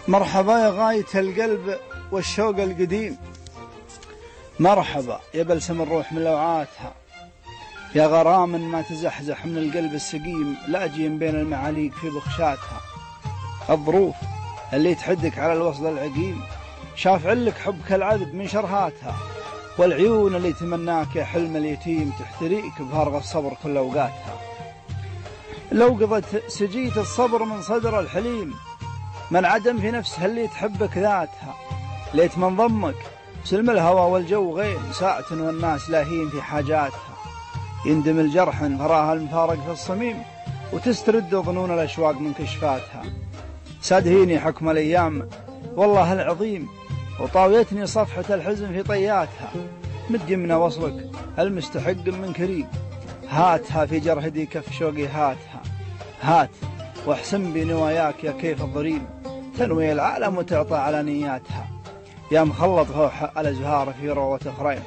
مرحبا يا غاية القلب والشوق القديم، مرحبا يا بلسم الروح من لوعاتها، يا غرام ما تزحزح من القلب السقيم، لاجين بين المعاليق في بخشاتها. الظروف اللي تحدك على الوصل العقيم، شاف علك حبك العذب من شرهاتها، والعيون اللي تمناك يا حلم اليتيم، تحتريك بفارغ الصبر كل أوقاتها. لو قضت سجيت الصبر من صدر الحليم، من عدم في نفسها اللي تحبك ذاتها، ليت من ضمك سلم الهوى والجو غيم، ساعة والناس لاهين في حاجاتها. يندم الجرح فراها المفارق في الصميم، وتسترد ظنون الأشواق من كشفاتها. سادهيني حكم الأيام والله العظيم، وطاويتني صفحة الحزن في طياتها. مد يمنى وصلك المستحق من كريم، هاتها في جرهدي كف شوقي، هاتها هات واحسن بنواياك يا كيف الضريم، تنوي العالم وتعطى على نياتها. يا مخلط فوح الأزهار في روضة خريم،